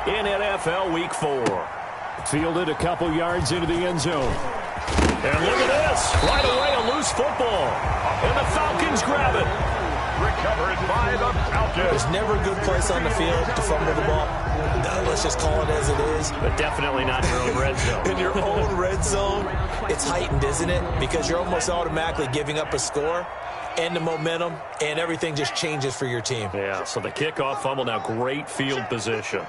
in NFL Week 4. Fielded a couple yards into the end zone. And look at this. Right away, a loose football. And the Falcons grab it. Recovered by the Falcons. There's never a good place on the field to fumble the ball. Let's just call it as it is. But definitely not your own red zone. In your own red zone, it's heightened, isn't it? Because you're almost automatically giving up a score and the momentum, and everything just changes for your team. Yeah, so the kickoff fumble, now great field position.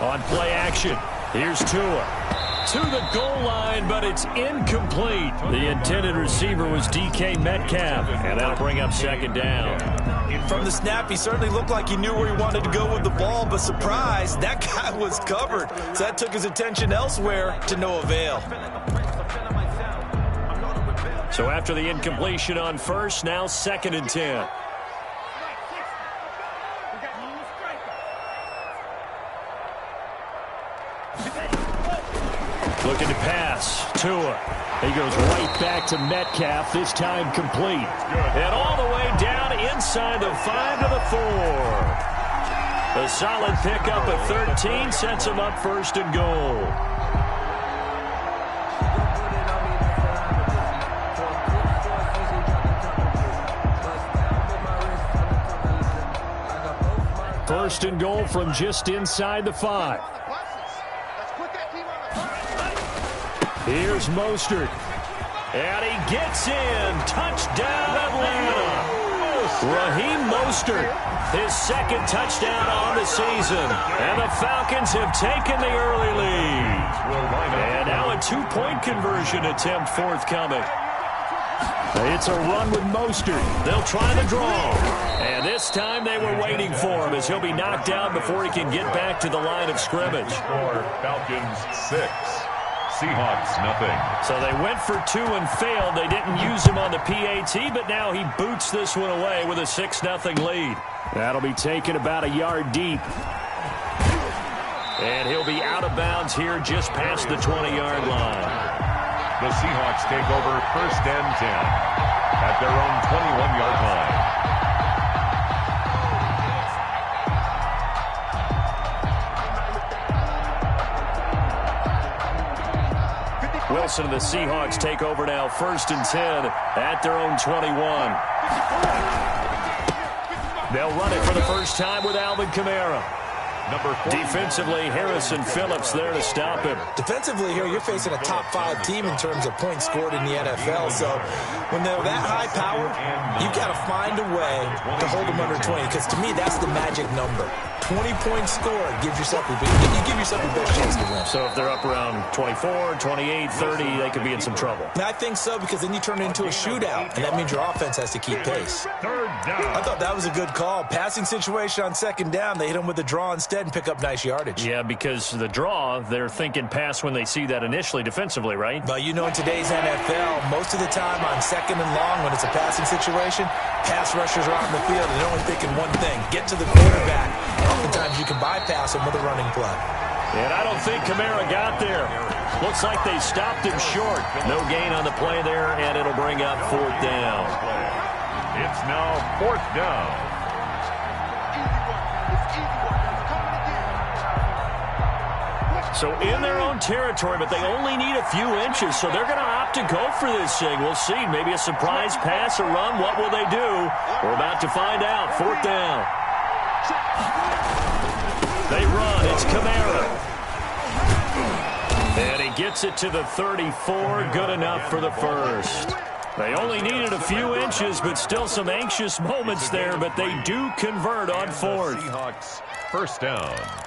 On play action, here's Tua to the goal line, but it's incomplete. The intended receiver was DK Metcalf, and that'll bring up second down. From the snap, he certainly looked like he knew where he wanted to go with the ball, but surprise, that guy was covered. So that took his attention elsewhere to no avail. So after the incompletion on first, now 2nd and 10. Looking to pass. Tua. He goes right back to Metcalf, this time complete. And all the way down inside the 5 to the 4. A solid pickup of 13 sets him up 1st and goal. First and goal from just inside the 5. Here's Mostert. And he gets in. Touchdown, Atlanta. Raheem Mostert, his 2nd touchdown on the season. And the Falcons have taken the early lead. And now a 2-point conversion attempt forthcoming. It's a run with Mostert. They'll try the draw. And this time they were waiting for him as he'll be knocked down before he can get back to the line of scrimmage. Falcons 6. Seahawks, nothing. So they went for 2 and failed. They didn't use him on the PAT, but now he boots this one away with a 6-0 lead. That'll be taken about a yard deep. And he'll be out of bounds here just past the 20-yard line. The Seahawks take over 1st and 10 at their own 21-yard line. Wilson and the Seahawks take over now 1st and 10 at their own 21. They'll run it for the first time with Alvin Kamara. Defensively, Harrison Phillips there to stop him. Defensively here, you're facing a top-5 team in terms of points scored in the NFL. So when they're that high power, you've got to find a way to hold them under 20. Because to me, that's the magic number. 20-point score gives yourself you give yourself the best chance to win. So if they're up around 24, 28, 30, they could be in some trouble. I think so, because then you turn it into a shootout, and that means your offense has to keep pace. 3rd down. I thought that was a good call. Passing situation on 2nd down, they hit him with a draw instead and pick up nice yardage. Yeah, because the draw, they're thinking pass when they see that initially defensively, right? But you know, in today's NFL, most of the time on 2nd and long, when it's a passing situation, pass rushers are out in the field, and they're only thinking one thing: get to the quarterback. Oftentimes you can bypass him with a running play. And I don't think Kamara got there. Looks like they stopped him short. No gain on the play there, and it'll bring up 4th down. It's now 4th down. So in their own territory, but they only need a few inches, so they're going to opt to go for this thing. We'll see. Maybe a surprise pass or run. What will they do? We're about to find out. 4th down. They run. It's Kamara. And he gets it to the 34. Good enough for the first. They only needed a few inches, but still some anxious moments there, but they do convert on 4th. Seahawks 1st down.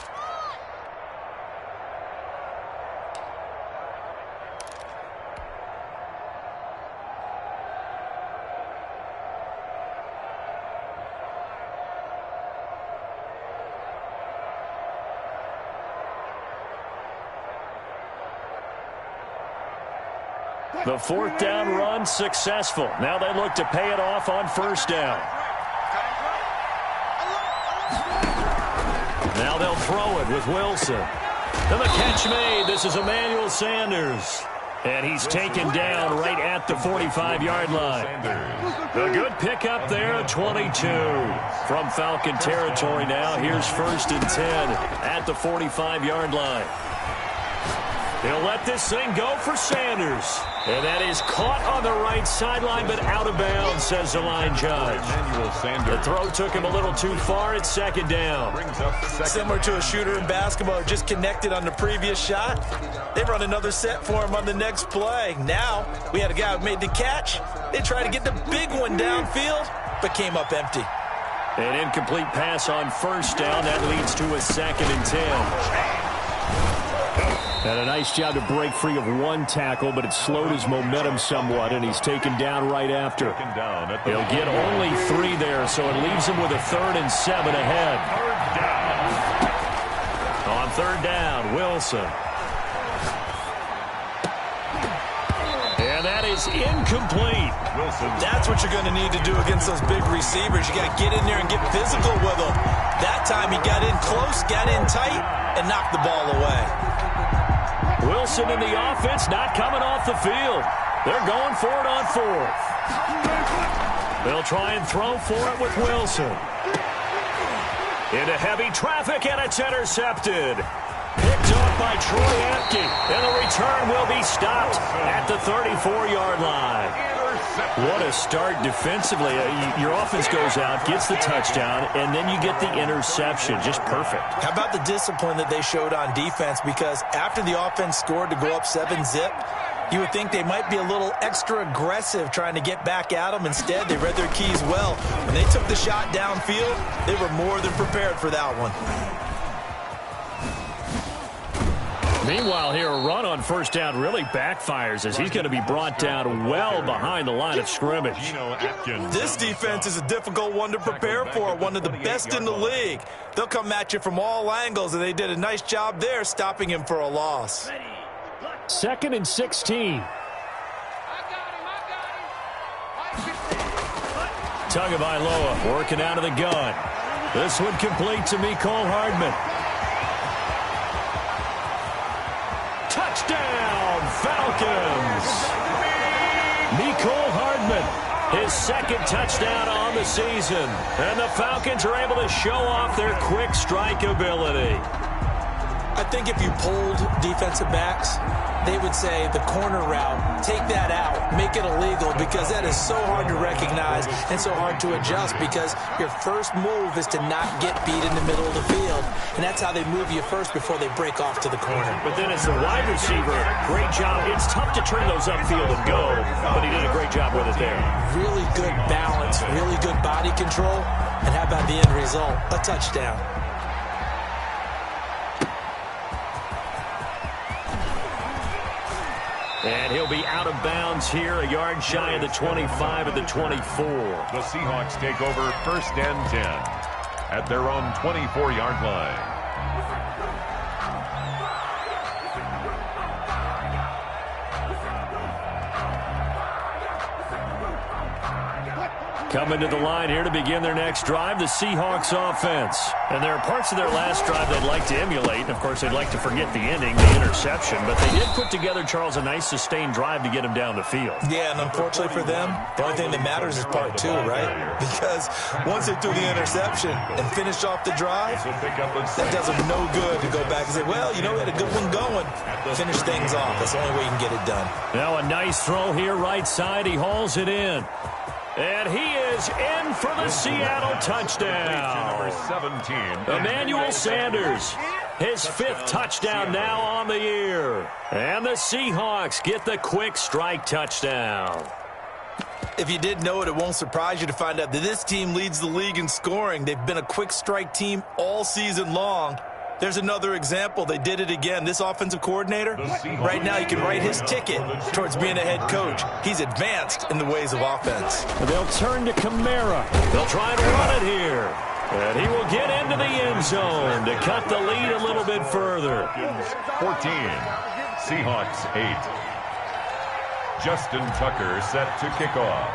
The 4th down run successful. Now they look to pay it off on 1st down. Now they'll throw it with Wilson. And the catch made. This is Emmanuel Sanders. And he's taken down right at the 45-yard line. A good pickup there, 22. From Falcon territory now, here's 1st and 10 at the 45-yard line. He'll let this thing go for Sanders. And that is caught on the right sideline, but out of bounds, says the line judge. The throw took him a little too far. It's 2nd down. Similar to a shooter in basketball, just connected on the previous shot. They run another set for him on the next play. Now, we had a guy who made the catch. They tried to get the big one downfield, but came up empty. An incomplete pass on 1st down. That leads to a 2nd and 10. And a nice job to break free of one tackle, but it slowed his momentum somewhat, and he's taken down right after. He'll get only 3 there, so it leaves him with a 3rd and 7 ahead. On 3rd down, Wilson. And that is incomplete. That's what you're going to need to do against those big receivers. You got to get in there and get physical with them. That time he got in close, got in tight, and knocked the ball away. Wilson in the offense not coming off the field. They're going for it on 4th. They'll try and throw for it with Wilson. Into heavy traffic, and it's intercepted. Picked off by Troy Apke, and the return will be stopped at the 34-yard line. What a start defensively. Your offense goes out, gets the touchdown, and then you get the interception. Just perfect. How about the discipline that they showed on defense? Because after the offense scored to go up 7-zip, you would think they might be a little extra aggressive trying to get back at them. Instead, they read their keys well. When they took the shot downfield, they were more than prepared for that one. Meanwhile, here, a run on 1st down really backfires as he's going to be brought down well behind the line of scrimmage. This defense is a difficult one to prepare for, one of the best in the league. They'll come at you from all angles, and they did a nice job there stopping him for a loss. 2nd and 16. Tagovailoa working out of the gun. This one complete to Mecole Hardman. Touchdown, Falcons! Mecole Hardman, his 2nd touchdown on the season. And the Falcons are able to show off their quick strike ability. I think if you polled defensive backs, they would say the corner route, take that out, make it illegal, because that is so hard to recognize and so hard to adjust, because your first move is to not get beat in the middle of the field, and that's how they move you first before they break off to the corner. But then as the wide receiver, great job. It's tough to turn those upfield and go, but he did a great job with it there. Really good balance, really good body control, and how about the end result? A touchdown. And he'll be out of bounds here, a yard shy of the 25 of the 24. The Seahawks take over 1st and 10 at their own 24-yard line. Coming to the line here to begin their next drive, the Seahawks offense. And there are parts of their last drive they'd like to emulate. And, of course, they'd like to forget the ending, the interception. But they did put together, Charles, a nice sustained drive to get him down the field. Yeah, and unfortunately for them, the only thing that matters is part 2, right? Because once they threw the interception and finished off the drive, that does them no good to go back and say, well, you know, we had a good one going. Finish things off. That's the only way you can get it done. Now a nice throw here right side. He hauls it in. And he is in for the Seattle touchdown. Number 17. Emmanuel Sanders, his 5th touchdown now on the year. And the Seahawks get the quick strike touchdown. If you didn't know it, it won't surprise you to find out that this team leads the league in scoring. They've been a quick strike team all season long. There's another example. They did it again. This offensive coordinator, right now, he can write his ticket towards being a head coach. He's advanced in the ways of offense. They'll turn to Kamara. They'll try and run it here. And he will get into the end zone to cut the lead a little bit further. 14. Seahawks 8. Justin Tucker set to kick off.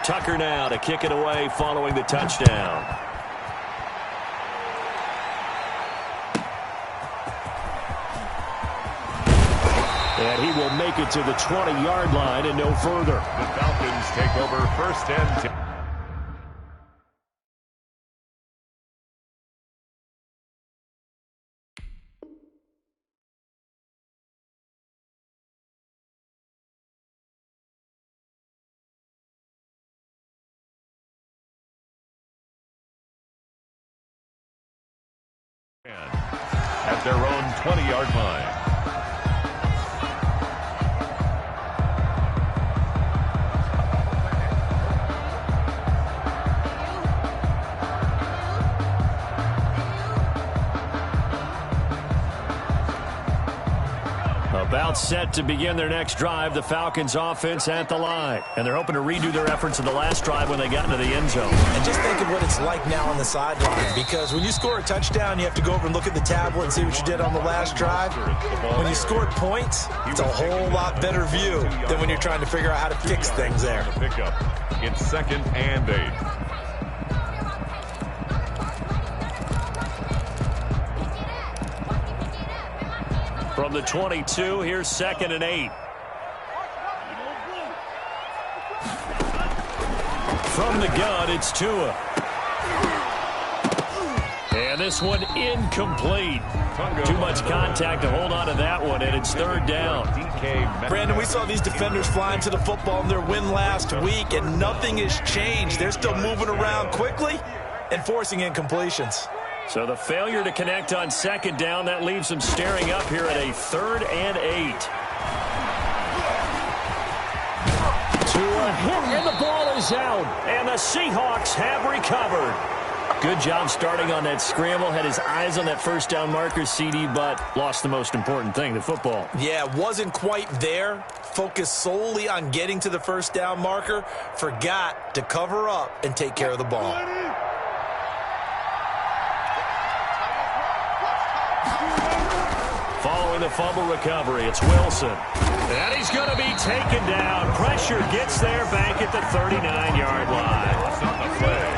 Tucker now to kick it away following the touchdown. will make it to the 20-yard line and no further. The Falcons take over first and 10. At their own 20-yard line. About set to begin their next drive, the Falcons offense at the line. And they're hoping to redo their efforts in the last drive when they got into the end zone. And just think of what it's like now on the sideline, because when you score a touchdown, you have to go over and look at the tablet and see what you did on the last drive. When you scored points, it's a whole lot better view than when you're trying to figure out how to fix things there. Pickup. It's 2nd and 8. From the 22, here's 2nd and 8. From the gun, it's Tua. And this one incomplete. Too much contact to hold on to that one, and it's 3rd down. Brandon, we saw these defenders flying to the football in their win last week, and nothing has changed. They're still moving around quickly and forcing incompletions. So the failure to connect on 2nd down, that leaves them staring up here at a 3rd and 8. Tua hit, and the ball is out. And the Seahawks have recovered. Good job starting on that scramble. Had his eyes on that first down marker, CD, but lost the most important thing, the football. Yeah, wasn't quite there. Focused solely on getting to the first down marker. Forgot to cover up and take care of the ball. Following the fumble recovery, it's Wilson. And he's going to be taken down. Pressure gets there back at the 39-yard line.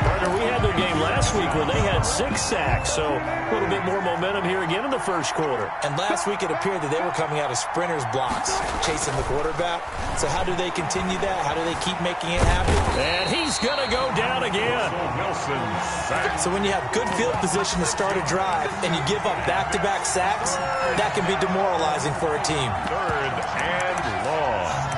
Partner, we had their game last week where they had 6 sacks, so a little bit more momentum here again in the first quarter. And last week it appeared that they were coming out of sprinters blocks, chasing the quarterback. So how do they continue that? How do they keep making it happen? And he's going to go down again. So when you have good field position to start a drive and you give up back-to-back sacks, that can be demoralizing for a team. 3rd and long.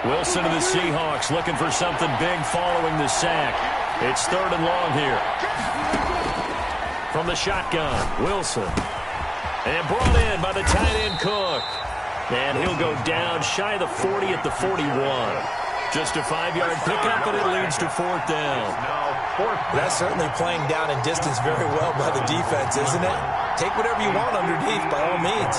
Wilson to the Seahawks looking for something big following the sack. It's 3rd and long here. From the shotgun, Wilson. And brought in by the tight end Cook. And he'll go down shy of the 40 at the 41. Just a 5-yard pickup, and it leads to 4th down. That's certainly playing down and distance very well by the defense, isn't it? Take whatever you want underneath, by all means.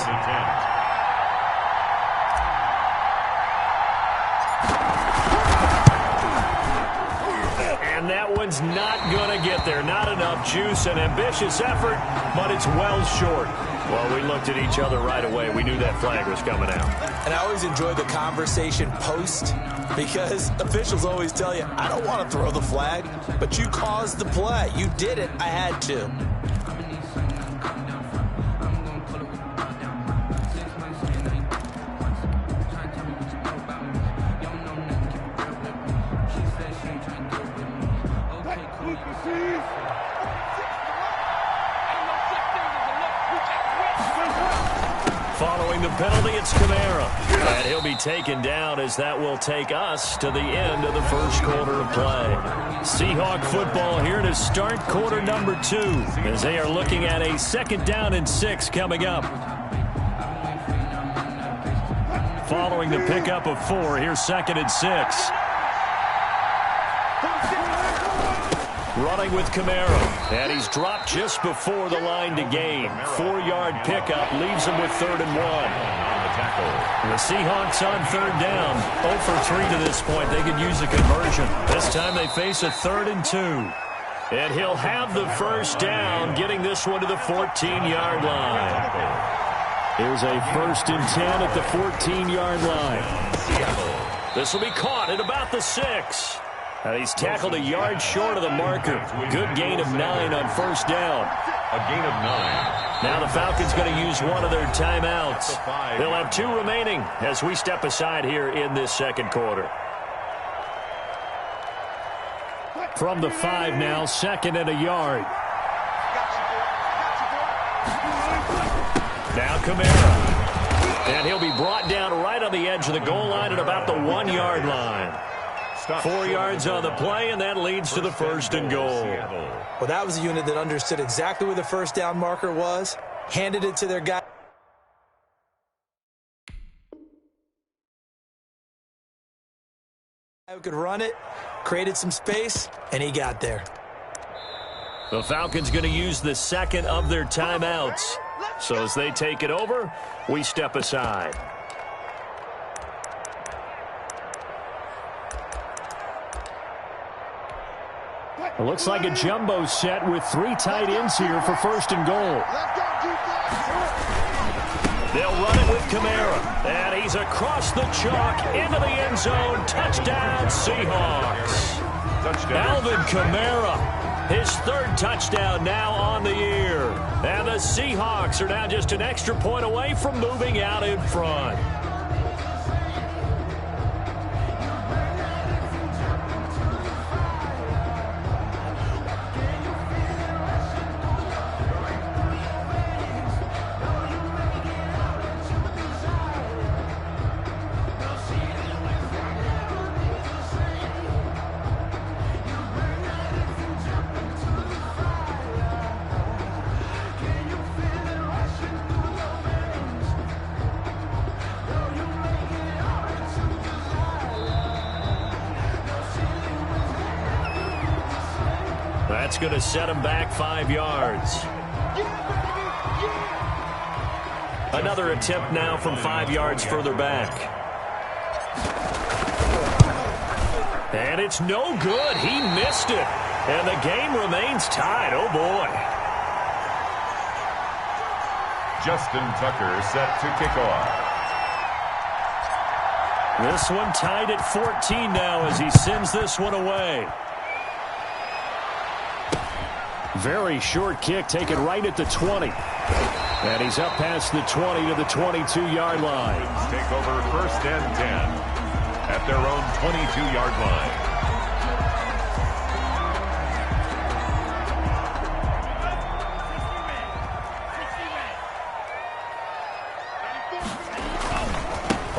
And that one's not going to get there. Not enough juice, an ambitious effort, but it's well short. Well, we looked at each other right away. We knew that flag was coming out. And I always enjoy the conversation post, because officials always tell you, I don't want to throw the flag, but you caused the play. You did it. I had to. Following the penalty, it's Kamara. And he'll be taken down as that will take us to the end of the first quarter of play. Seahawk football here to start quarter number 2 as they are looking at a 2nd down and 6 coming up. Following the pickup of 4, here's 2nd and 6. Running with Kamara, and he's dropped just before the line to gain. 4-yard pickup leaves him with 3rd and 1. The Seahawks on 3rd down, 0 for 3 to this point. They could use a conversion. This time they face a 3rd and 2. And he'll have the first down, getting this one to the 14-yard line. Here's a 1st and 10 at the 14-yard line. This will be caught at about the 6. He's tackled a yard short of the marker. Good gain of 9 on first down. A gain of 9. Now the Falcons going to use one of their timeouts. They'll have 2 remaining as we step aside here in this second quarter. From the 5 now, 2nd and a yard. Now Kamara. And he'll be brought down right on the edge of the goal line at about the 1-yard line. 4 yards on the play, and that leads to the 1st and goal. Well, that was a unit that understood exactly where the first down marker was, handed it to their guy. Who could run it, created some space, and he got there. The Falcons going to use the 2nd of their timeouts. So as they take it over, we step aside. It looks like a jumbo set with 3 tight ends here for 1st and goal. They'll run it with Kamara. And he's across the chalk into the end zone. Touchdown, Seahawks. Alvin Kamara, his 3rd touchdown now on the year. And the Seahawks are now just an extra point away from moving out in front. That's going to set him back 5 yards. Another attempt now from 5 yards further back. And it's no good. He missed it. And the game remains tied. Oh, boy. Justin Tucker set to kick off. This one tied at 14 now as he sends this one away. Very short kick taken right at the 20. And he's up past the 20 to the 22-yard line. Take over 1st and 10 at their own 22-yard line.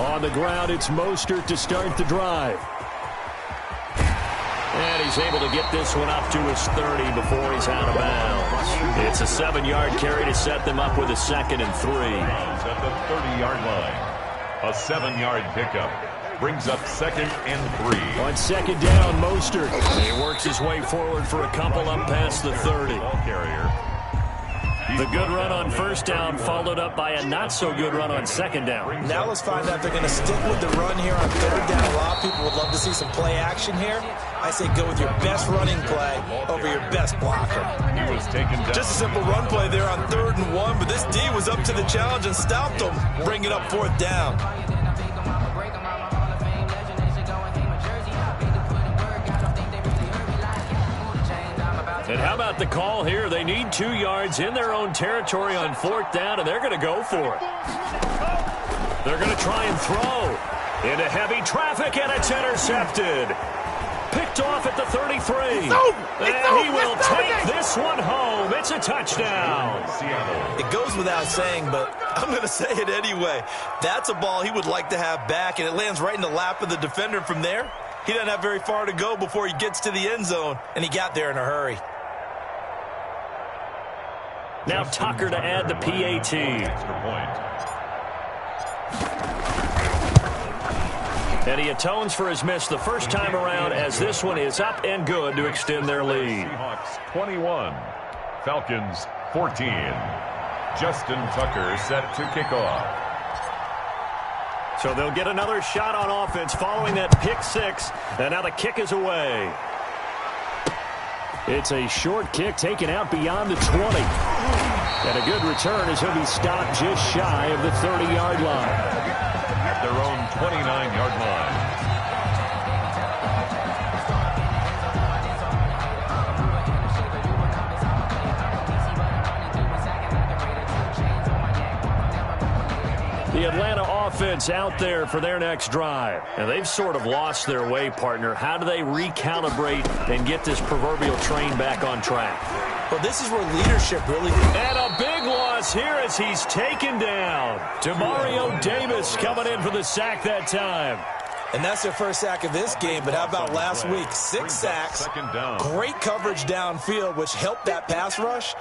On the ground, it's Mostert to start the drive. And he's able to get this one up to his 30 before he's out of bounds. It's a 7-yard carry to set them up with a 2nd and 3. At the 30-yard line, a 7-yard pickup brings up 2nd and 3. On 2nd down, Mostert. He works his way forward for a couple up past the 30. Ball carrier. The good run on 1st down followed up by a not-so-good run on 2nd down. Now let's find out if they're going to stick with the run here on 3rd down. A lot of people would love to see some play action here. I say go with your best running play over your best blocker. He was taken down. Just a simple run play there on 3rd and 1, but this D was up to the challenge and stopped them. Bring it up 4th down. And how about the call here? They need 2 yards in their own territory on 4th down, and they're going to go for it. They're going to try and throw into heavy traffic, and it's intercepted. Picked off at the 33. And he will take this one home. It's a touchdown. It goes without saying, but I'm going to say it anyway. That's a ball he would like to have back, and it lands right in the lap of the defender from there. He doesn't have very far to go before he gets to the end zone, and he got there in a hurry. Now Tucker to add the PAT. Extra point. And he atones for his miss the first time around as this one is up and good to extend their lead. Seahawks 21, Falcons 14. Justin Tucker set to kick off. So they'll get another shot on offense following that pick 6. And now the kick is away. It's a short kick taken out beyond the 20. And a good return as he'll be stopped just shy of the 30-yard line. At their own 29-yard line. offense out there for their next drive. And they've sort of lost their way, partner. How do they recalibrate and get this proverbial train back on track? Well, this is where leadership really... And a big loss here as he's taken down. Demario Davis coming in for the sack that time. And that's their first sack of this game, but how about last week? 6 sacks, great coverage downfield, which helped that pass rush.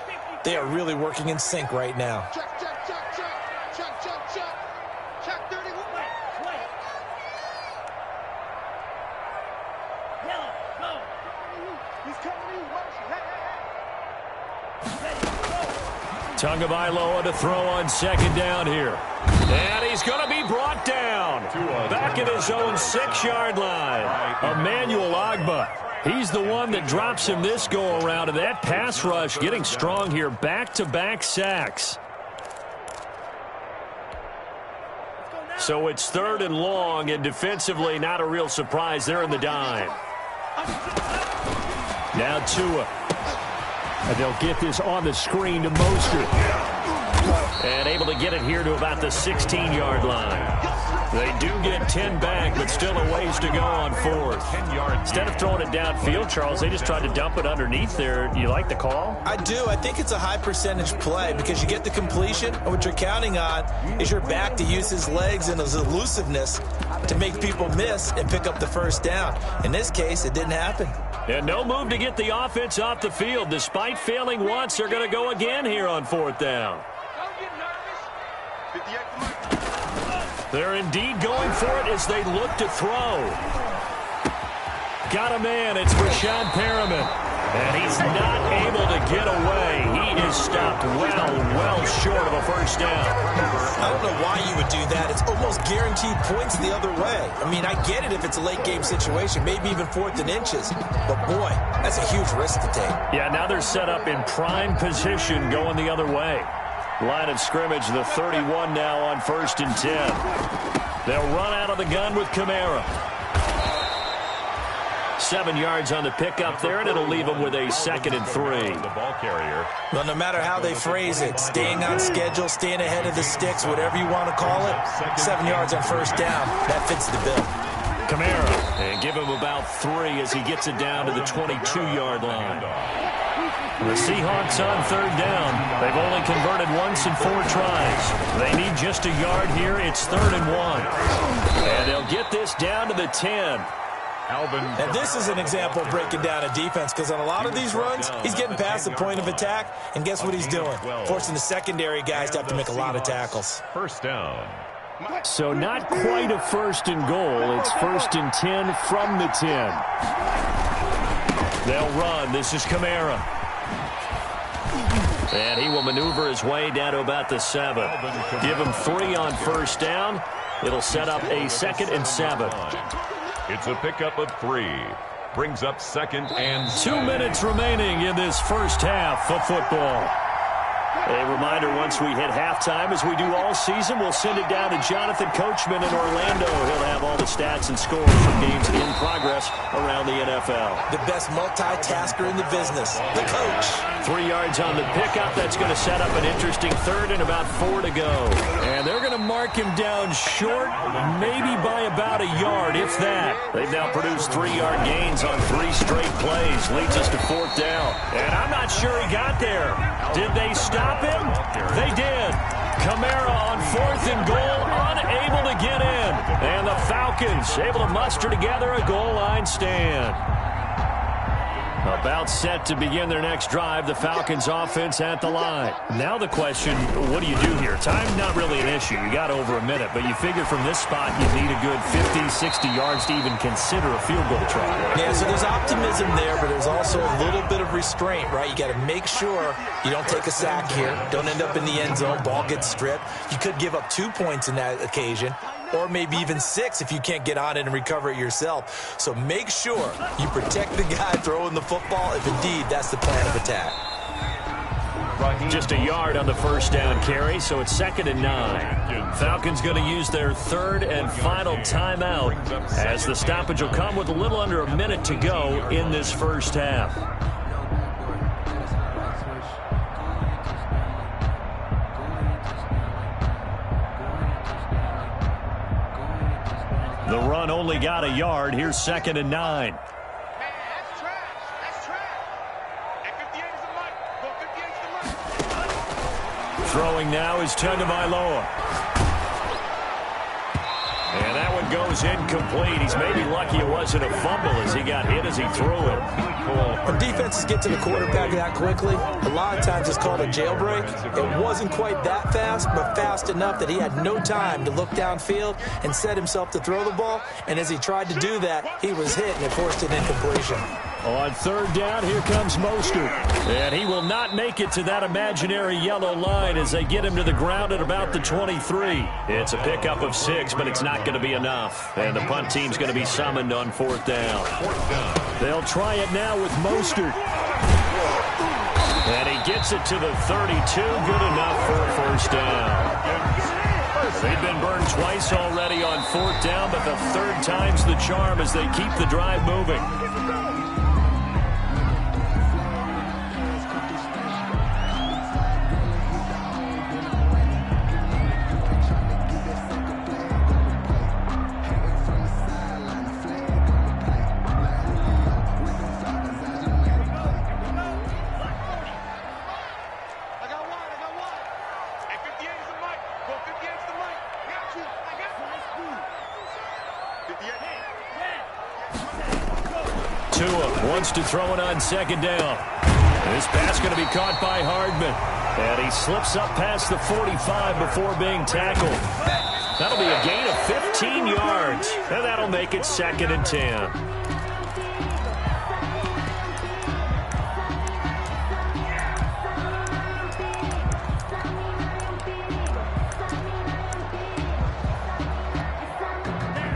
They are really working in sync right now. Tagovailoa to throw on second down here. And he's going to be brought down. Back at his own 6-yard line. Emmanuel Ogbah. He's the one that drops him this go-around. And that pass rush getting strong here. Back-to-back sacks. So it's 3rd and long, and defensively not a real surprise. They're in the dime. Now Tua. And they'll get this on the screen to Mostert. And able to get it here to about the 16-yard line. They do get 10 back, but still a ways to go on 4th. Instead of throwing it downfield, Charles, they just tried to dump it underneath there. Do you like the call? I do. I think it's a high-percentage play because you get the completion, and what you're counting on is your back to use his legs and his elusiveness to make people miss and pick up the first down. In this case, it didn't happen. And no move to get the offense off the field. Despite failing once, they're going to go again here on 4th down. They're indeed going for it as they look to throw. Got a man. It's Rashad Perriman. And he's not able to get away. He is stopped well short of a first down. I don't know why you would do that. It's almost guaranteed points the other way. I mean, I get it if it's a late game situation, maybe even 4th and inches. But, boy, that's a huge risk to take. Yeah, now they're set up in prime position going the other way. Line of scrimmage, the 31 now on 1st and 10. They'll run out of the gun with Kamara. 7 yards on the pickup there, and it'll leave them with a 2nd and 3. The ball carrier. Well, no matter how they phrase it, staying on schedule, staying ahead of the sticks, whatever you want to call it, 7 yards on 1st down, that fits the bill. Kamara, and give him about 3 as he gets it down to the 22-yard line. The Seahawks on 3rd down. They've only converted once in 4 tries. They need just a yard here. It's 3rd and 1. And they'll get this down to the 10. And this is an example of breaking down a defense because on a lot of these runs, he's getting past the point of attack, and guess what he's doing? Forcing the secondary guys to have to make a lot of tackles. 1st down. So not quite a 1st and goal. It's 1st and 10 from the 10. They'll run. This is Kamara. And he will maneuver his way down to about the 7. Give him 3 on 1st down. It'll set up a 2nd and 7. It's a pickup of 3. Brings up 2nd and 2 minutes remaining in this first half of football. A reminder, once we hit halftime, as we do all season, we'll send it down to Jonathan Coachman in Orlando. He'll have all the stats and scores from games in progress around the NFL. The best multitasker in the business, the coach. 3 yards on the pickup. That's going to set up an interesting 3rd and about 4 to go. And they're going to mark him down short, maybe by about a yard, if that. They've now produced 3-yard gains on 3 straight plays. Leads us to 4th down. And I'm not sure he got there. Did they stop him? They did. Kamara on 4th and goal, unable to get in. And the Falcons able to muster together a goal line stand. About set to begin their next drive, the Falcons offense at the line. Now the question, what do you do here? Time's not really an issue. You got over a minute, but you figure from this spot you need a good 50, 60 yards to even consider a field goal try. Yeah, so there's optimism there, but there's also a little bit of restraint, right? You got to make sure you don't take a sack here, don't end up in the end zone, ball gets stripped. You could give up 2 points in that occasion, or maybe even 6 if you can't get on it and recover it yourself. So make sure you protect the guy throwing the football if indeed that's the plan of attack. Just a yard on the first down carry, so it's 2nd and 9. Falcons going to use their 3rd and final timeout as the stoppage will come with a little under a minute to go in this first half. The run only got a yard. Here's 2nd and 9. Throwing now is Tagovailoa. And that one goes incomplete. He's maybe lucky it wasn't a fumble as he got hit as he threw it. When defenses get to the quarterback that quickly, a lot of times it's called a jailbreak. It wasn't quite that fast, but fast enough that he had no time to look downfield and set himself to throw the ball. And as he tried to do that, he was hit, and it forced an incompletion. On 3rd down, here comes Mostert. And he will not make it to that imaginary yellow line as they get him to the ground at about the 23. It's a pickup of 6, but it's not going to be enough. And the punt team's going to be summoned on 4th down. They'll try it now with Mostert. And he gets it to the 32. Good enough for a 1st down. They've been burned twice already on 4th down, but the 3rd time's the charm as they keep the drive moving. Wants to throw it on 2nd down. This pass going to be caught by Hardman. And he slips up past the 45 before being tackled. That'll be a gain of 15 yards. And that'll make it 2nd and 10.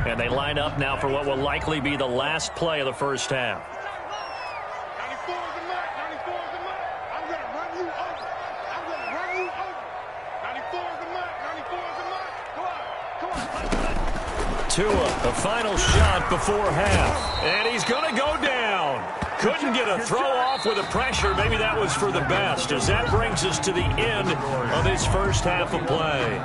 And they line up now for what will likely be the last play of the 1st half. Tua, the final shot before half. And he's going to go down. Couldn't get a throw off with the pressure. Maybe that was for the best, as that brings us to the end of this 1st half of play.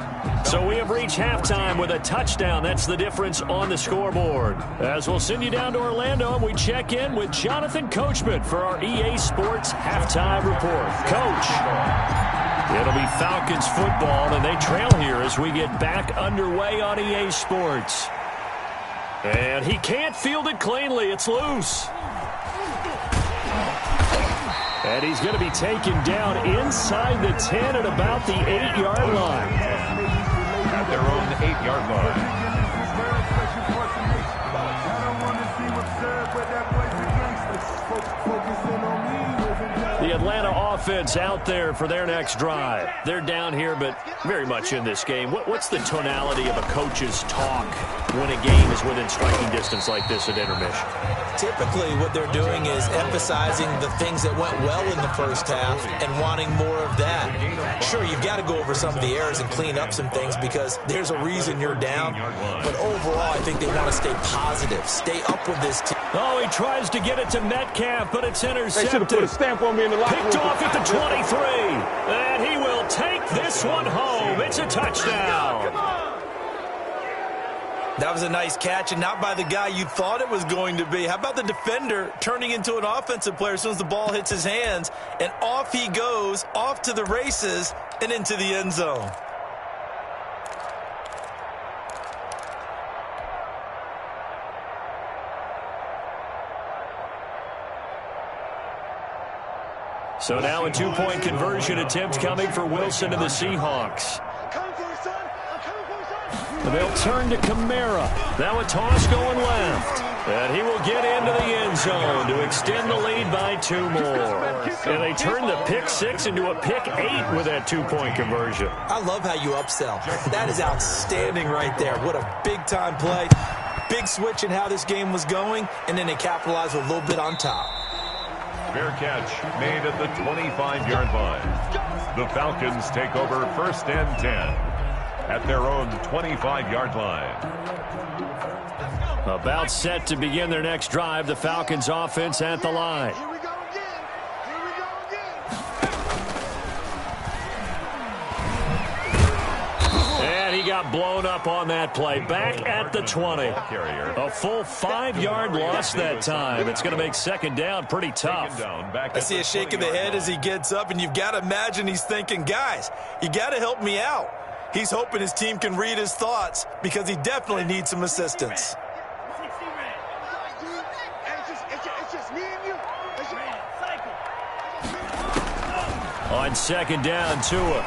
So we have reached halftime with a touchdown. That's the difference on the scoreboard. As we'll send you down to Orlando, and we check in with Jonathan Coachman for our EA Sports Halftime Report. Coach. It'll be Falcons football, and they trail here as we get back underway on EA Sports. And he can't field it cleanly. It's loose. And he's going to be taken down inside the 10 at about the 8-yard line. At their own 8-yard line. The Atlanta offense out there for their next drive. They're down here, but very much in this game. What's the tonality of a coach's talk when a game is within striking distance like this at intermission? Typically, what they're doing is emphasizing the things that went well in the 1st half and wanting more of that. Sure, you've got to go over some of the errors and clean up some things because there's a reason you're down. But overall, I think they want to stay positive, stay up with this team. Oh, he tries to get it to Metcalf, but it's intercepted. They should have put a stamp on me in the locker room. Picked off at the 23. And he will take this one home. It's a touchdown. That was a nice catch, and not by the guy you thought it was going to be. How about the defender turning into an offensive player as soon as the ball hits his hands, and off he goes, off to the races, and into the end zone. So now a 2-point conversion attempt coming for Wilson and the Seahawks. They'll turn to Kamara. Now a toss going left. And he will get into the end zone to extend the lead by 2 more. And they turn the pick 6 into a pick 8 with that 2-point conversion. I love how you upsell. That is outstanding right there. What a big-time play. Big switch in how this game was going, and then they capitalized with a little bit on top. Fair catch made at the 25-yard line. The Falcons take over 1st and 10 at their own 25-yard line. About set to begin their next drive. The Falcons offense at the line. Here we go again. Here we go again. And he he got blown up on that play. Back at the 20. A full 5-yard loss that time. It's going to make second down pretty tough. I see a shake of the head as he gets up, and you've got to imagine he's thinking, guys, you got to help me out. He's hoping his team can read his thoughts because he definitely needs some assistance. On second down, Tua.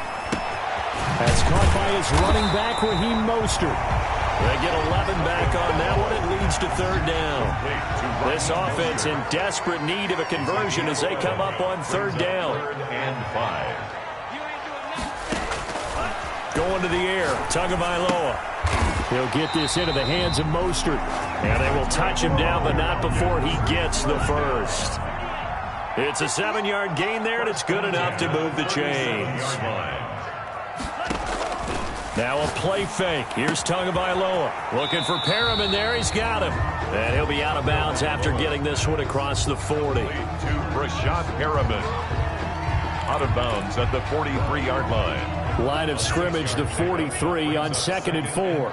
That's caught by his running back, Raheem Mostert. They get 11 back on that one. It leads to third down. This offense in desperate need of a conversion as they come up on third down. Third and 5. Going to the air, Tagovailoa. He'll get this into the hands of Mostert. And they will touch him down, but not before he gets the first. It's a 7-yard gain there, and it's good enough to move the chains. Now a play fake. Here's Tagovailoa. Looking for Perriman there. He's got him. And he'll be out of bounds after getting this one across the 40. To Rashad Perriman. Out of bounds at the 43-yard line. Line of scrimmage to 43 on 2nd and 4.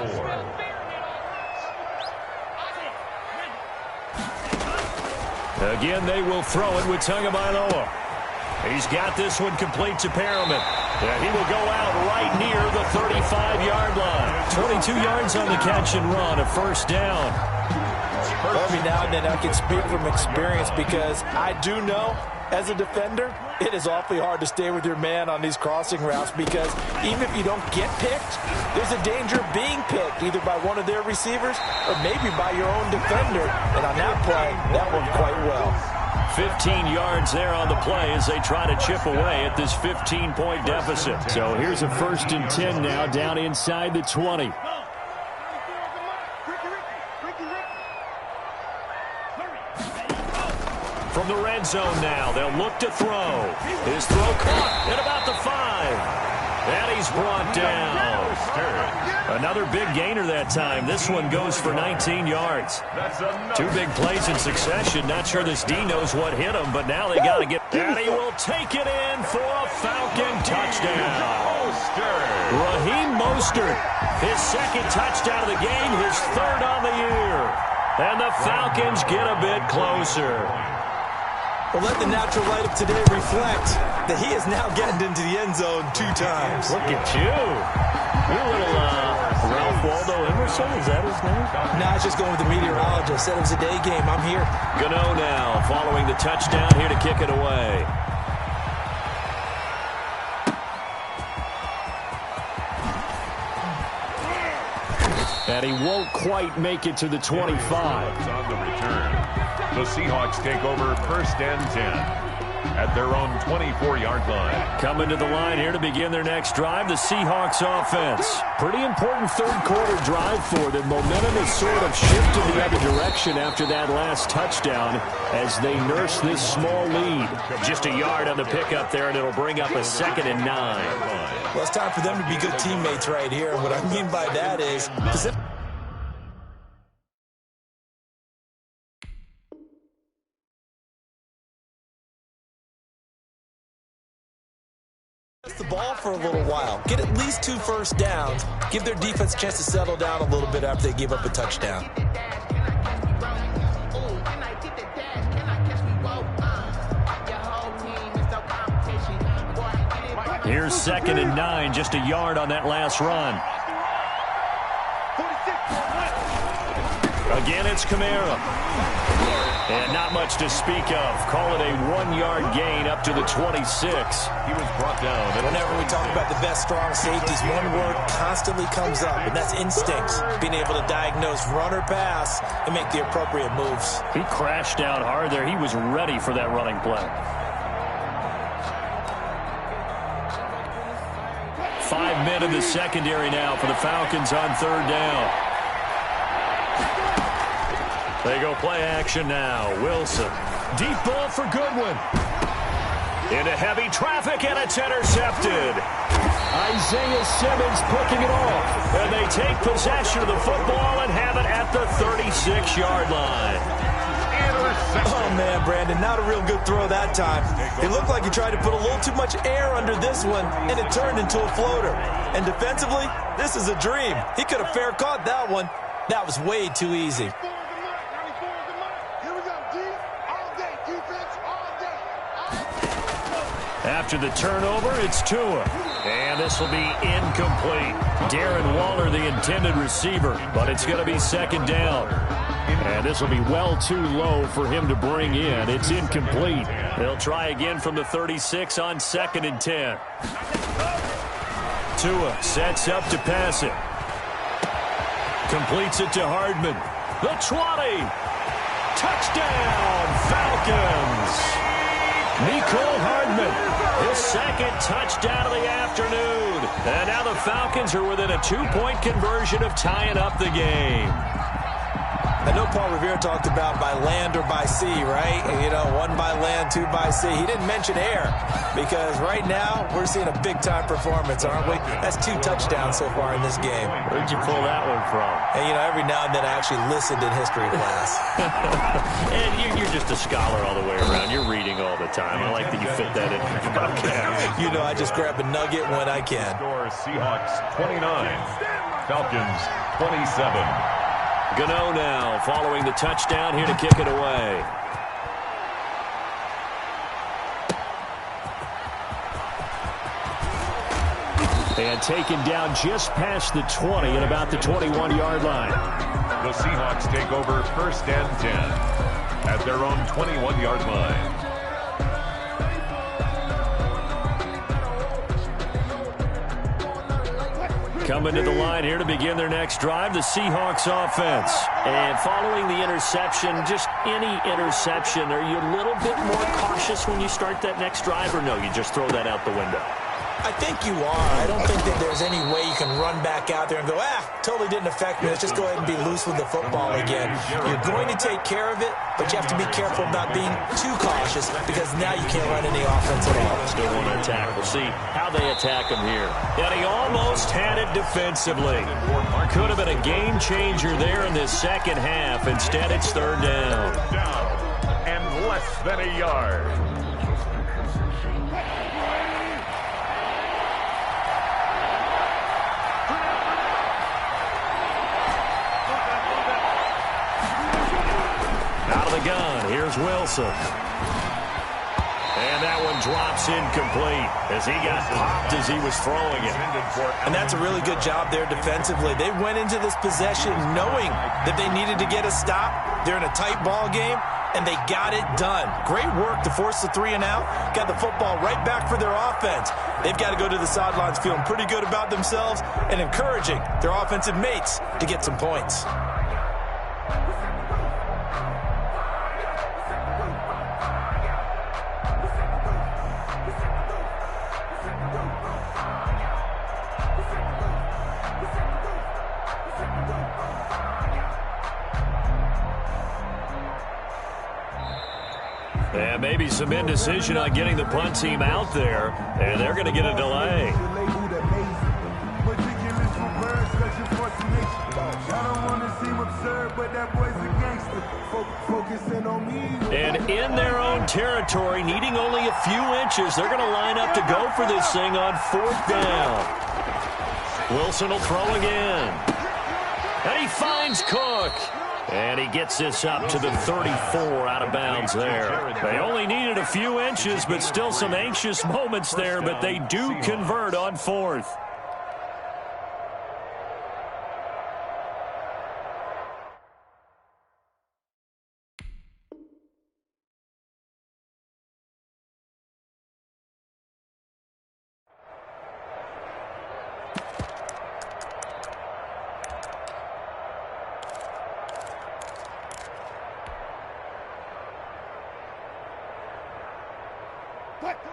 Again, they will throw it with Tagovailoa. He's got this one complete to Perriman. And he will go out right near the 35-yard line. 22 yards on the catch and run, a first down. Every now and then I can speak from experience because I do know, as a defender, it is awfully hard to stay with your man on these crossing routes because even if you don't get picked, there's a danger of being picked either by one of their receivers or maybe by your own defender. And on that play, that worked quite well. 15 yards there on the play as they try to chip away at this 15-point deficit. So here's a 1st and 10 now down inside the 20. From the red zone now, they'll look to throw. His throw caught at about the 5. And he's brought down. Another big gainer that time. This one goes for 19 yards. 2 big plays in succession. Not sure this D knows what hit him, but now they got to get... And he will take it in for a Falcon touchdown. Raheem Mostert, his 2nd touchdown of the game, his 3rd on the year. And the Falcons get a bit closer. Well, let the natural light of today reflect that he is now getting into the end zone 2 times. Look at you. You're a little Ralph Waldo Emerson, is that his name? Nah, it's just going with the meteorologist. Said it was a day game. I'm here. Gano now following the touchdown here to kick it away. And he won't quite make it to the 25. On the return. The Seahawks take over 1st and 10 at their own 24-yard line. Coming to the line here to begin their next drive, the Seahawks offense. Pretty important 3rd quarter drive for them. Momentum has sort of shifted the other direction after that last touchdown as they nurse this small lead. Just a yard on the pickup there, and it'll bring up a 2nd and 9. Well, it's time for them to be good teammates right here. And what I mean by that is... the ball for a little while. Get at least 2 first downs. Give their defense a chance to settle down a little bit after they give up a touchdown. Here's 2nd and 9, just a yard on that last run. Again, it's Kamara. And not much to speak of. Call it a 1-yard gain up to the 26. He was brought down. Whenever we talk about the best strong safeties, one word constantly comes up, and that's instincts. Being able to diagnose run or pass and make the appropriate moves. He crashed down hard there. He was ready for that running play. 5 men in the secondary now for the Falcons on 3rd down. They go play action now. Wilson. Deep ball for Goodwin. Into heavy traffic, and it's intercepted. Isaiah Simmons picking it off. And they take possession of the football and have it at the 36-yard line. Intercepted. Oh, man, Brandon, not a real good throw that time. It looked like he tried to put a little too much air under this one, and it turned into a floater. And defensively, this is a dream. He could have fair caught that one. That was way too easy. After the turnover, it's Tua. And this will be incomplete. Darren Waller, the intended receiver, but it's going to be second down. And this will be well too low for him to bring in. It's incomplete. They'll try again from the 36 on 2nd and 10. Tua sets up to pass it. Completes it to Hardman. The 20. Touchdown, Falcons. Nicole Hardman, his second touchdown of the afternoon. And now the Falcons are within a 2-point conversion of tying up the game. I know Paul Revere talked about by land or by sea, right? You know, 1 by land, 2 by sea. He didn't mention air because right now we're seeing a big-time performance, aren't we? That's 2 touchdowns so far in this game. Where'd you pull that one from? And, you know, every now and then I actually listened in history class. And you're just a scholar all the way around. You're reading all the time. I like that you fit that in your podcast. You know, I just grab a nugget when I can. Score Seahawks 29, Falcons 27. Gano now following the touchdown here to kick it away. And taken down just past the 20 at about the 21-yard line. The Seahawks take over 1st and 10 at their own 21-yard line. Coming to the line here to begin their next drive, the Seahawks offense. And following the interception, just any interception, are you a little bit more cautious when you start that next drive, or no, you just throw that out the window? I think you are. I don't think that there's any way you can run back out there and go, totally didn't affect me. Let's just go ahead and be loose with the football again. You're going to take care of it, but you have to be careful about being too cautious because now you can't run any offense at all. Still want to attack. We'll see how they attack him here. And he almost had it defensively. Could have been a game changer there in this second half. Instead, it's 3rd down. And less than a yard. Gun. Here's Wilson. And that one drops incomplete as he got popped as he was throwing it. And that's a really good job there defensively. They went into this possession knowing that they needed to get a stop. They're in a tight ball game, and they got it done. Great work to force the 3 and out. Got the football right back for their offense. They've got to go to the sidelines feeling pretty good about themselves and encouraging their offensive mates to get some points. And maybe some indecision on getting the punt team out there, and they're going to get a delay. And in their own territory, needing only a few inches, they're going to line up to go for this thing on 4th down. Wilson will throw again. And he finds Cook. And he gets this up to the 34 out of bounds there. They only needed a few inches, but still some anxious moments there, but they do convert on 4th.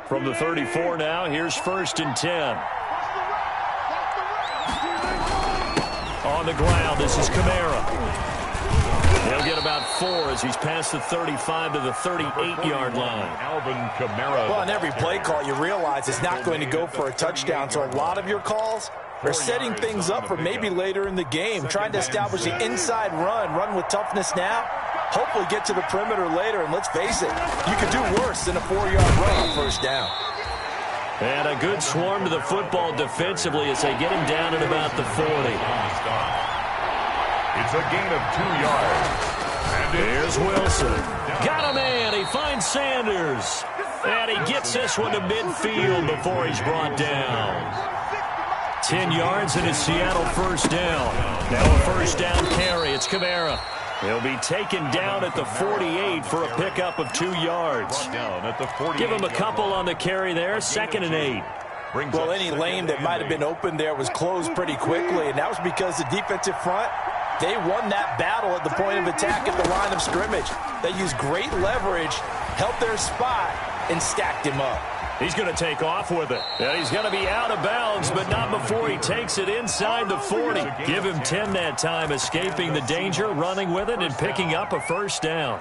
From the 34 now, here's 1st and 10. On the ground, this is Kamara. He'll get about 4 as he's past the 35 to the 38-yard line. Alvin Kamara. Well, on every play call, you realize it's not going to go for a touchdown, so a lot of your calls are setting things up for maybe later in the game, trying to establish the inside run with toughness now, Hopefully get to the perimeter later, and let's face it, you could do worse than a 4-yard run on first down. And a good swarm to the football defensively as they get him down at about the 40. It's a gain of 2 yards. And here's Wilson. Got a man. He finds Sanders. And he gets this one to midfield before he's brought down. 10 yards and a Seattle first down. Now a first down carry. It's Kamara. He'll be taken down at the 48 for a pickup of 2 yards. Give him a couple on the carry there. 2nd and 8. Well, any lane that might have been open there was closed pretty quickly, and that was because the defensive front, they won that battle at the point of attack at the line of scrimmage. They used great leverage, held their spot, and stacked him up. He's going to take off with it. And he's going to be out of bounds, but not before he takes it inside the 40. Give him 10 that time, escaping the danger, running with it, and picking up a first down.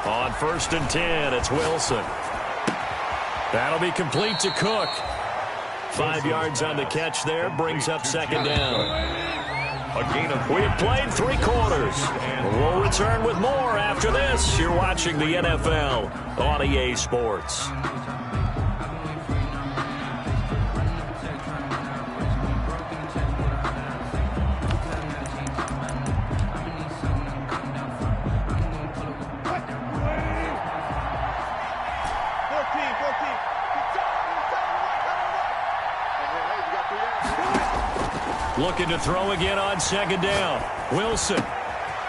On 1st and 10, it's Wilson. That'll be complete to Cook. 5 yards on the catch there, brings up 2nd down. We've played 3 quarters. We'll return with more after this. You're watching the NFL on EA Sports. Looking to throw again on 2nd down. Wilson.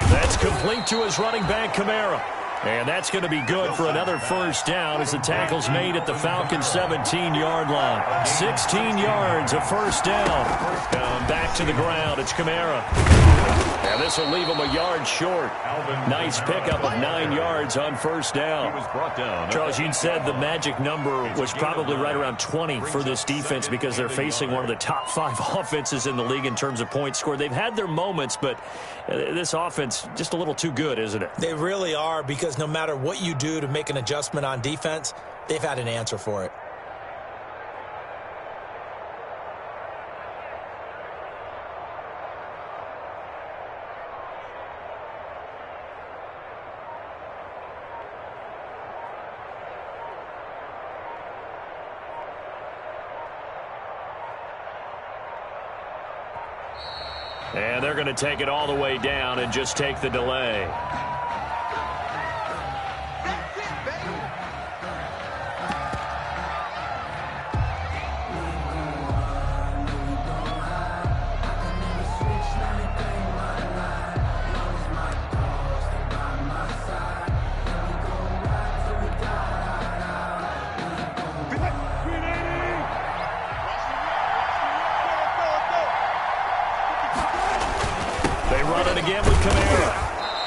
That's complete to his running back, Kamara. And that's going to be good for another first down as the tackle's made at the Falcons' 17-yard line. 16 yards, a first down. Back to the ground, it's Kamara. And this will leave him a yard short. Nice pickup of 9 yards on first down. Charles, you said the magic number was probably right around 20 for this defense because they're facing one of the top 5 offenses in the league in terms of points scored. They've had their moments, but this offense just a little too good, isn't it? They really are, because no matter what you do to make an adjustment on defense, they've had an answer for it. And they're going to take it all the way down and just take the delay.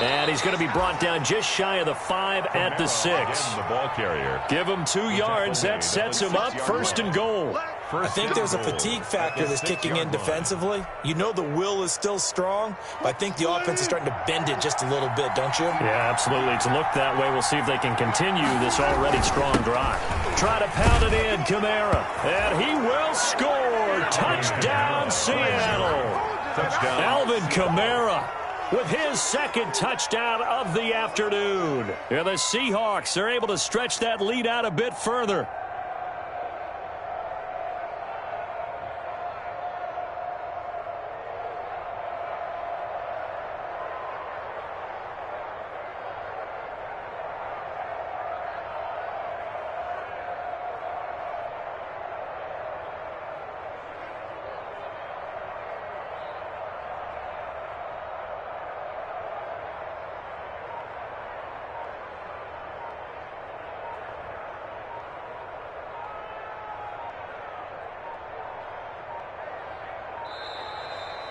And he's going to be brought down just shy of the 5 at the 6. Give him 2 yards. That sets him up 1st and goal. I think there's a fatigue factor that's kicking in defensively. You know the will is still strong, but I think the offense is starting to bend it just a little bit, don't you? Yeah, absolutely. It's looked that way. We'll see if they can continue this already strong drive. Try to pound it in, Kamara. And he will score. Touchdown, Seattle. Alvin Kamara with his 2nd touchdown of the afternoon. And the Seahawks are able to stretch that lead out a bit further.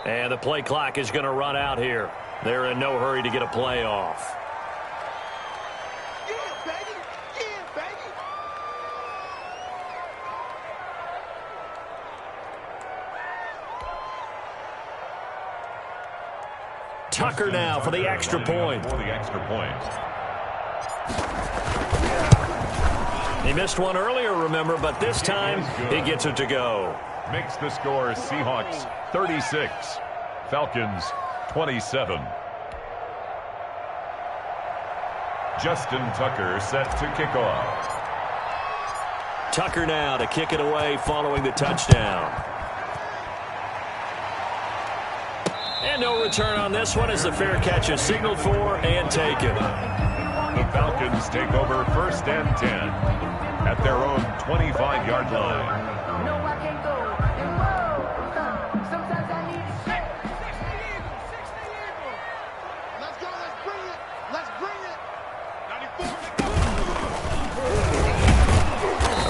And the play clock is going to run out here. They're in no hurry to get a play off. Yeah, baby. Yeah, baby. Tucker now for the extra point. He missed one earlier, remember, but this time he gets it to go. Makes the score Seahawks 36, Falcons 27. Justin Tucker set to kick off. Tucker now to kick it away following the touchdown. And no return on this one as the fair catch is signaled for and taken. The Falcons take over 1st and 10 at their own 25-yard line. No, I can't go. Sometimes I need 60 Eagles. Let's go. Let's bring it. Let's bring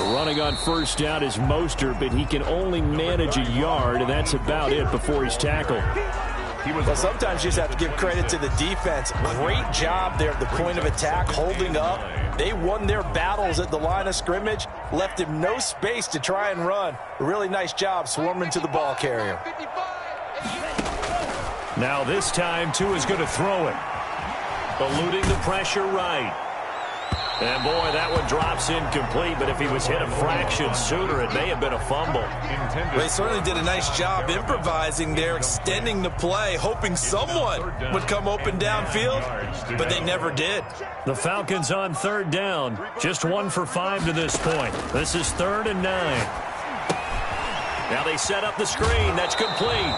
it. Running on 1st down is Mostert, but he can only manage a yard, and that's about it before he's tackled. Well, sometimes you just have to give credit to the defense. Great job there at the point of attack, holding up. They won their battles at the line of scrimmage, left him no space to try and run. A really nice job swarming to the ball carrier. Now this time, Tua is going to throw it. Eluding the pressure right. And, boy, that one drops incomplete, but if he was hit a fraction sooner, it may have been a fumble. They certainly did a nice job improvising there, extending the play, hoping someone would come open downfield, but they never did. The Falcons on 3rd down, just 1 for 5 to this point. This is 3rd and 9. Now they set up the screen. That's complete.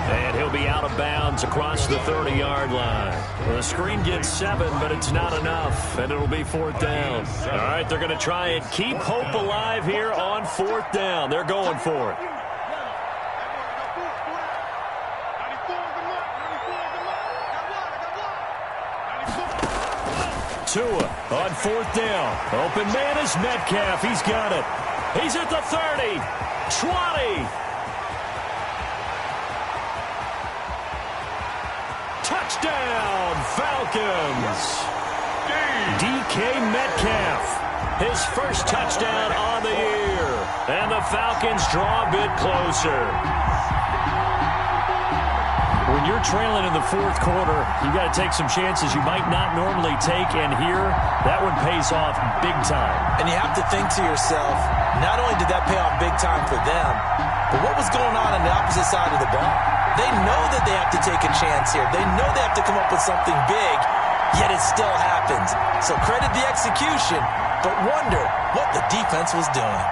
And he'll be out of bounds across the 30-yard line. The screen gets 7, but it's not enough, and it'll be 4th down. All right, they're going to try and keep hope alive here on 4th down. They're going for it. Tua on 4th down. Open man is Metcalf. He's got it. He's at the 30, 20. Touchdown, Falcons. DK Metcalf, his first touchdown on the year. And the Falcons draw a bit closer. When you're trailing in the 4th quarter, you got to take some chances you might not normally take, and here, that one pays off big time. And you have to think to yourself, not only did that pay off big time for them, but what was going on the opposite side of the ball? They know that they have to take a chance here. They know they have to come up with something big, yet it still happens. So credit the execution, but wonder what the defense was doing.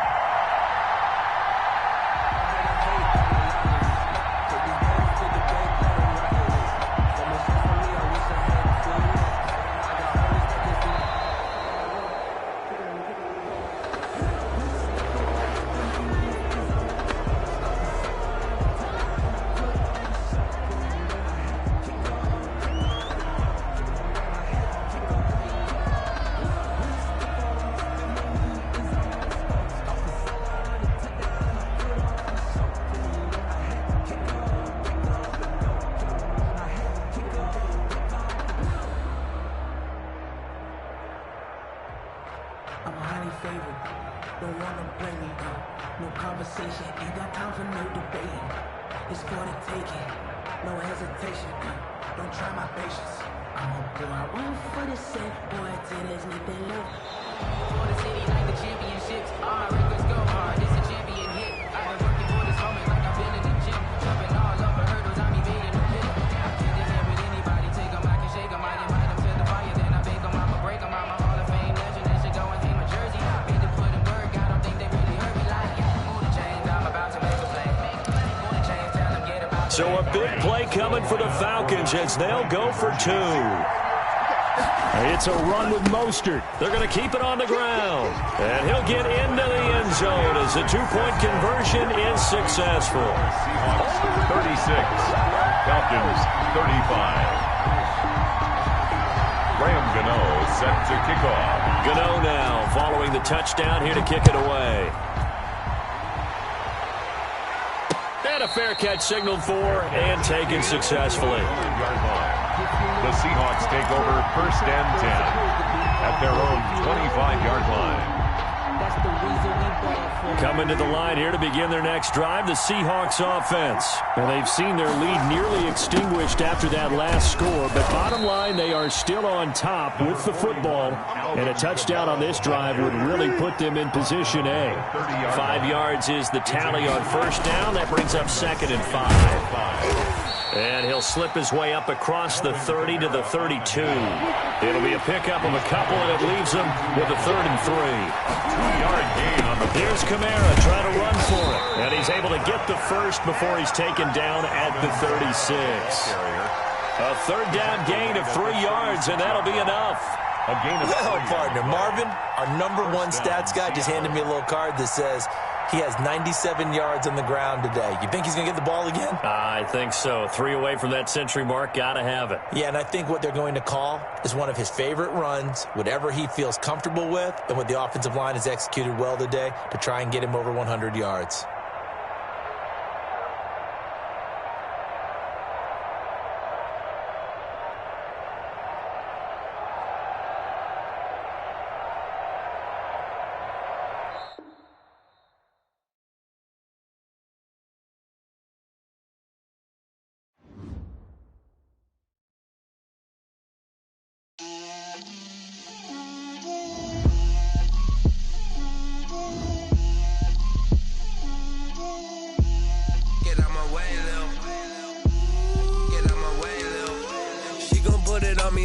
So a big play coming for the Falcons as they'll go for 2. It's a run with Mostert. They're going to keep it on the ground. And he'll get into the end zone as the 2-point conversion is successful. Seahawks 36, Falcons 35. Graham Gano set to kick off. Gano now following the touchdown here to kick it away. And a fair catch signaled for and taken successfully. The Seahawks take over 1st and 10 at their own 25-yard line. That's the reason we ball for Coming to the line here to begin their next drive, the Seahawks offense. Well, they've seen their lead nearly extinguished after that last score, but bottom line, they are still on top with the football, and a touchdown on this drive would really put them in position A. 5 yards is the tally on first down. That brings up 2nd and 5. And he'll slip his way up across the 30 to the 32. It'll be a pickup of a couple, and it leaves him with a 3rd and 3. 2-yard gain on the Here's Kamara trying to run for it. And he's able to get the first before he's taken down at the 36. A 3rd down gain of 3 yards, and that'll be enough. A gain of Well, partner, Marvin, our #1 stats guy, just handed me a little card that says he has 97 yards on the ground today. You think he's going to get the ball again? I think so. 3 away from that century mark. Got to have it. Yeah, and I think what they're going to call is one of his favorite runs, whatever he feels comfortable with, and what the offensive line has executed well today to try and get him over 100 yards.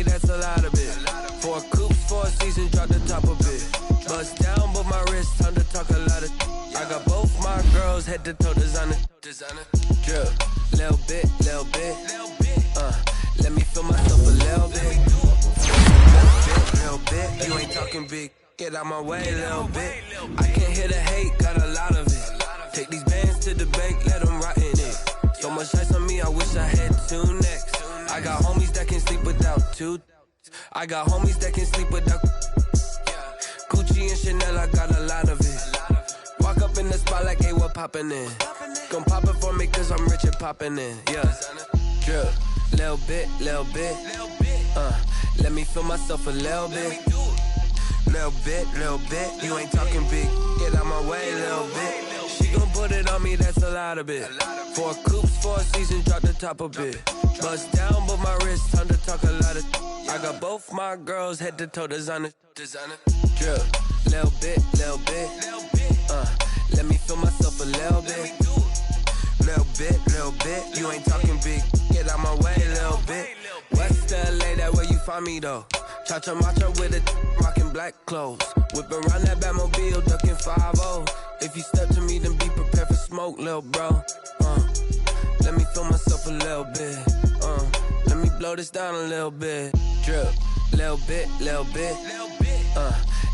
That's a lot of it. 4 coops, 4 seasons, drop the top of it. Bust down, but my wrist, time to talk a lot of. I got both my girls head to toe designer. Drip, little bit. Let me feel myself a little bit. Little bit. You ain't talking big. Get out my way, little bit. I can't hear the hate, got a lot of it. Take these bands to the bank, let them rot in it. So much ice on me, I wish I had 2 necks. I got homies that can sleep without 2. I got homies that can sleep without Gucci and Chanel, I got a lot of it. Walk up in the spot like, hey, what poppin' in? Gon' pop it for me cause I'm rich and poppin' in. Yeah, drip, little bit. Let me feel myself a little bit. Little bit, you ain't talking big. Get out my way, little bit. She gon' put it on me, that's a lot of it. 4 coops, 4 seasons, drop the top of it. Bust down, but my wrist, time to talk a lot of. I got both my girls head to toe designer. Drip, little bit. Let me feel myself a little bit. Little bit, you ain't talking big. Get out my way, little bit. West LA, that where you find me though. Cha-cha matcha with it, rockin' black clothes. Whip around that Batmobile, ducking 5-0. If you step to me, then be prepared for smoke, lil' bro. Let me feel myself a little bit. Let me blow this down a little bit. Drip, little bit.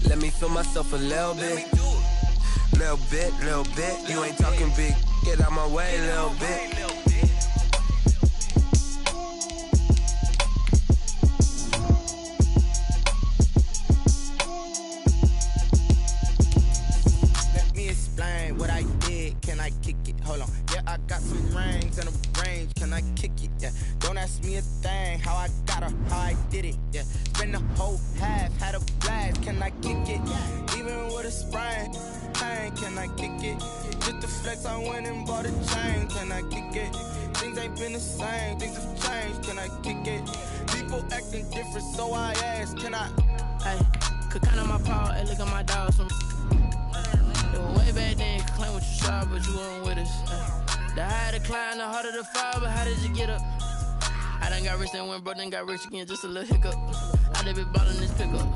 Let me feel myself a little bit. Little bit. You ain't talking big. Get out my way, little bit. What I did, can I kick it? Hold on, yeah, I got some rings and a range, can I kick it? Yeah, don't ask me a thing, how I got her, how I did it. Yeah, spend the whole half, had a blast, can I kick it? Even with a sprain, pain, can I kick it? Just to flex, I went and bought a chain, can I kick it? Things ain't been the same, things have changed, can I kick it? People acting different, so I asked, can I? Hey, could count on my power, hey, look at my dog, some. Way back then, you could claim what you saw, but you weren't with us. The higher the climb, the harder the fall, but how did you get up? I done got rich and went broke, then got rich again, just a little hiccup. I done been ballin' this pickup.